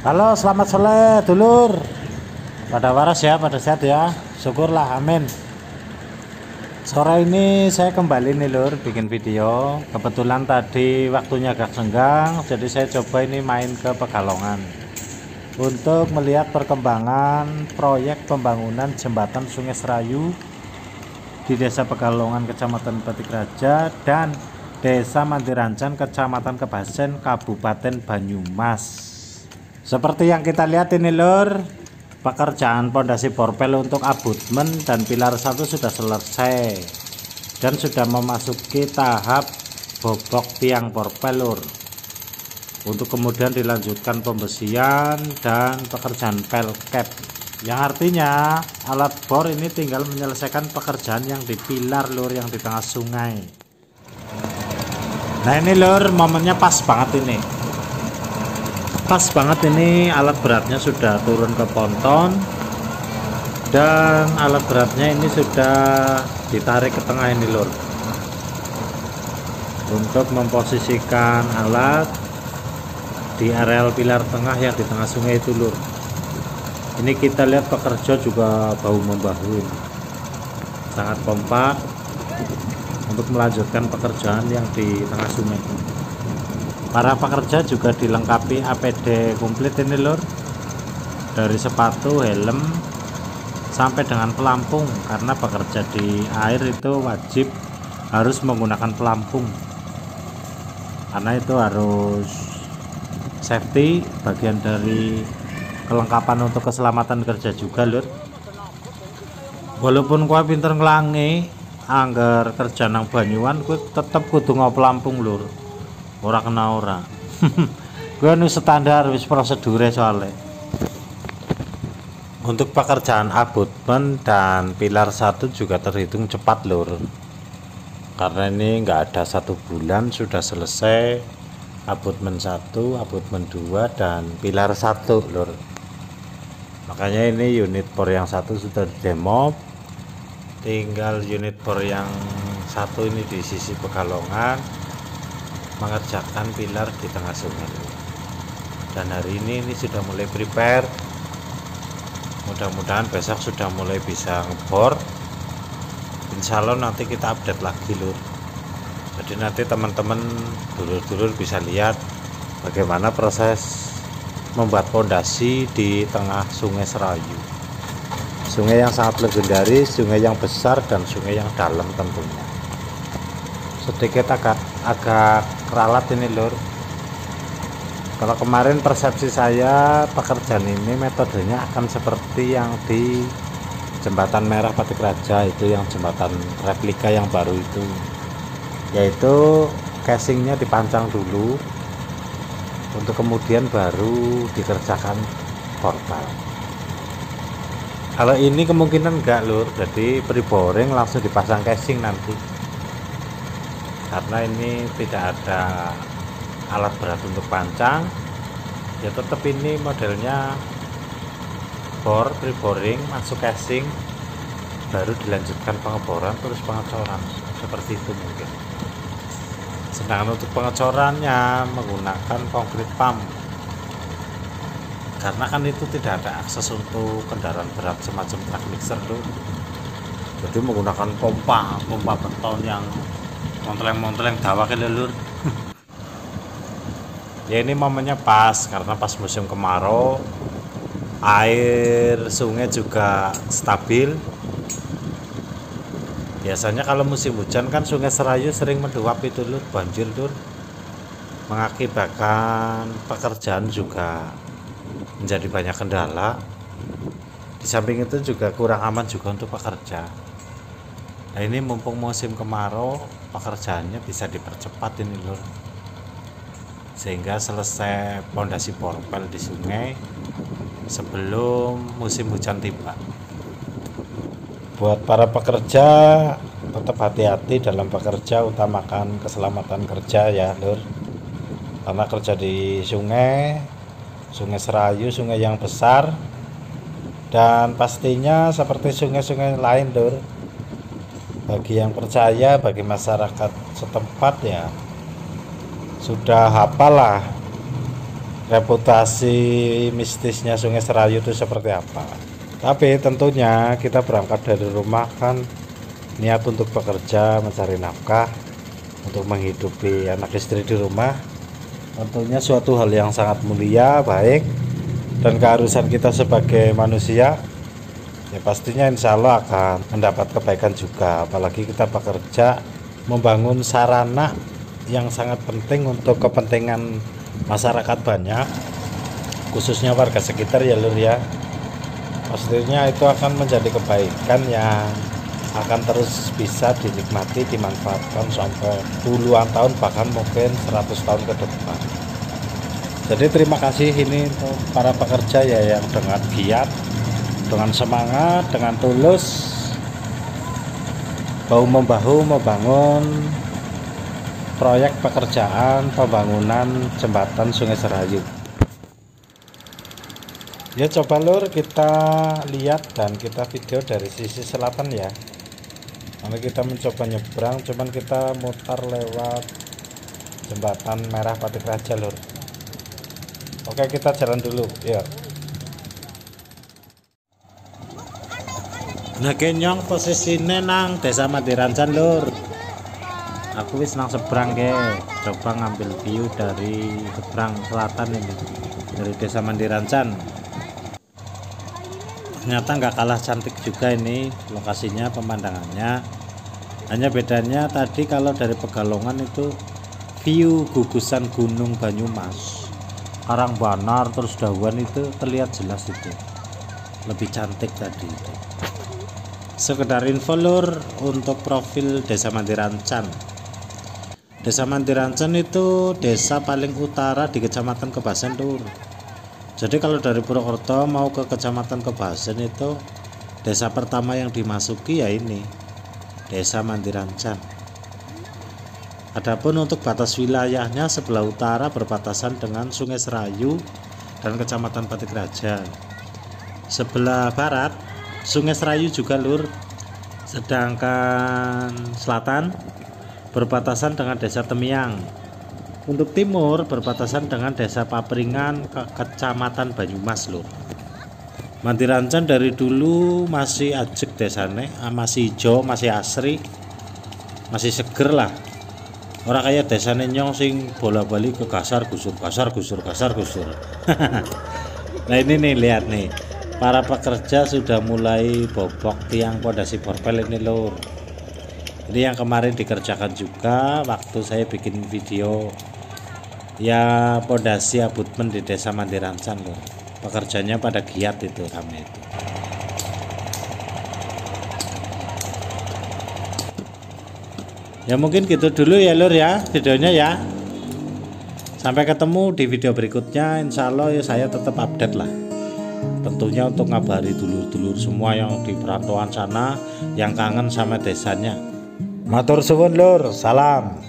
Halo, selamat sore dulur. Pada waras ya, pada sehat ya. Syukurlah, amin. Sore ini saya kembali nih lur, bikin video. Kebetulan tadi waktunya agak senggang, jadi saya coba ini main ke Pekalongan untuk melihat perkembangan proyek pembangunan jembatan Sungai Serayu di Desa Pekalongan, Kecamatan Batik Raja, dan Desa Mandirancan, Kecamatan Kebasen, Kabupaten Banyumas. Seperti yang kita lihat ini lur, pekerjaan pondasi borpel untuk abutmen dan pilar 1 sudah selesai dan sudah memasuki tahap bobok tiang borpel lur, untuk kemudian dilanjutkan pembesian dan pekerjaan pelket, yang artinya alat bor ini tinggal menyelesaikan pekerjaan yang di pilar lur, yang di tengah sungai. Nah ini lur, momennya pas banget ini. Pas banget ini, alat beratnya sudah turun ke ponton dan alat beratnya ini sudah ditarik ke tengah ini lur, untuk memposisikan alat di areal pilar tengah yang di tengah sungai itu lur. Ini kita lihat pekerja juga bahu membahu ini, sangat kompak untuk melanjutkan pekerjaan yang di tengah sungai. Para pekerja juga dilengkapi APD komplit ini lur, dari sepatu, helm, sampai dengan pelampung, karena bekerja di air itu wajib harus menggunakan pelampung, karena itu harus safety, bagian dari kelengkapan untuk keselamatan kerja juga lur. Walaupun gua pinter ngelangi anggar kerja nang Banyuwan, gue tetep kudu ngau pelampung lur, ora kena ora. Gue nu standar wis prosedure soalnya. Untuk pekerjaan abutmen dan pilar 1 juga terhitung cepat lur, karena ini nggak ada 1 bulan sudah selesai abutmen 1, abutmen 2, dan pilar 1 lur. Makanya ini unit bor yang 1 sudah demo, tinggal unit bor yang 1 ini di sisi Pekalongan mengerjakan pilar di tengah sungai. Dan hari ini sudah mulai prepare, mudah-mudahan besok sudah mulai bisa ngebor. Insya Allah nanti kita update lagi lur, jadi nanti teman-teman dulur-dulur bisa lihat bagaimana proses membuat pondasi di tengah Sungai Serayu, sungai yang sangat legendaris, sungai yang besar dan sungai yang dalam tentunya. Sedikit agak ralat ini lur. Kalau kemarin persepsi saya pekerjaan ini metodenya akan seperti yang di Jembatan Merah Batik Raja, itu yang jembatan replika yang baru itu, yaitu casingnya dipancang dulu untuk kemudian baru dikerjakan portal. Kalau ini kemungkinan enggak lur, jadi pre-boring langsung dipasang casing nanti, karena ini tidak ada alat berat untuk pancang. Ya tetap ini modelnya bor pre-boring masuk casing, baru dilanjutkan pengeboran terus pengecoran, seperti itu mungkin. Sedangkan untuk pengecorannya menggunakan konkrit pump, karena kan itu tidak ada akses untuk kendaraan berat semacam truk mixer tuh, jadi menggunakan pompa beton yang monteleng dawak lur. Ya ini momennya pas, karena pas musim kemarau air sungai juga stabil. Biasanya kalau musim hujan kan Sungai Serayu sering menduap itu lur, banjir lur, mengakibatkan pekerjaan juga menjadi banyak kendala. Di samping itu juga kurang aman juga untuk pekerja. Nah ini mumpung musim kemarau, pekerjaannya bisa dipercepat ini lur, sehingga selesai pondasi borpel di sungai sebelum musim hujan tiba. Buat para pekerja tetap hati-hati dalam bekerja, utamakan keselamatan kerja ya lur, karena kerja di Sungai Serayu, sungai yang besar, dan pastinya seperti sungai-sungai lain lur, bagi yang percaya, bagi masyarakat setempat ya sudah hafal lah reputasi mistisnya Sungai Serayu itu seperti apa. Tapi tentunya kita berangkat dari rumah kan niat untuk bekerja, mencari nafkah, untuk menghidupi anak istri di rumah. Tentunya suatu hal yang sangat mulia, baik, dan keharusan kita sebagai manusia ya pastinya insya Allah akan mendapat kebaikan juga. Apalagi kita bekerja membangun sarana yang sangat penting untuk kepentingan masyarakat banyak, khususnya warga sekitar ya lur ya. Pastinya itu akan menjadi kebaikan yang akan terus bisa dinikmati, dimanfaatkan sampai puluhan tahun, bahkan mungkin 100 tahun ke depan. Jadi terima kasih ini untuk para pekerja ya yang dengan giat, dengan semangat, dengan tulus, bahu membahu membangun proyek pekerjaan pembangunan jembatan Sungai Serayu. Ya coba lur kita lihat dan kita video dari sisi selatan ya. Nanti kita mencoba nyebrang, cuman kita mutar lewat jembatan Merah Batik Raja lur. Oke, kita jalan dulu ya. Nah kenyong posisinya nang Desa Mandirancan lur. Aku wis nang seberang ke, coba ngambil view dari seberang selatan ini, dari Desa Mandirancan. Ternyata nggak kalah cantik juga ini lokasinya, pemandangannya. Hanya bedanya tadi kalau dari Pegalongan itu view gugusan Gunung Banyumas, Karangbanar, terus Dawan itu terlihat jelas, itu lebih cantik tadi itu. Sekedar info lur untuk profil Desa Mandirancan. Desa Mandirancan itu desa paling utara di Kecamatan Kebasen lur. Jadi kalau dari Purwokerto mau ke Kecamatan Kebasen itu desa pertama yang dimasuki ya ini Desa Mandirancan. Adapun untuk batas wilayahnya sebelah utara berbatasan dengan Sungai Serayu dan Kecamatan Batik Raja. Sebelah barat Sungai Serayu juga lur. Sedangkan selatan berbatasan dengan Desa Temiang. Untuk timur berbatasan dengan Desa Papringan ke Kecamatan Banyumas lur. Mandirancan dari dulu masih ajek desane, masih hijau, masih asri, masih seger lah. Orang kayak desane nyong sing bola-balik ke kasar gusur. Nah ini nih, lihat nih, para pekerja sudah mulai bobok tiang pondasi borpel ini lur. Ini yang kemarin dikerjakan juga waktu saya bikin video ya pondasi abutmen di Desa Mandirancan loh. Pekerjanya pada giat itu kami itu. Ya mungkin gitu dulu ya lur ya videonya ya. Sampai ketemu di video berikutnya. Insya Allah ya saya tetap update lah. Tentunya untuk ngabari dulur-dulur semua yang di perantauan sana yang kangen sama desanya. Matur suwun lur, salam.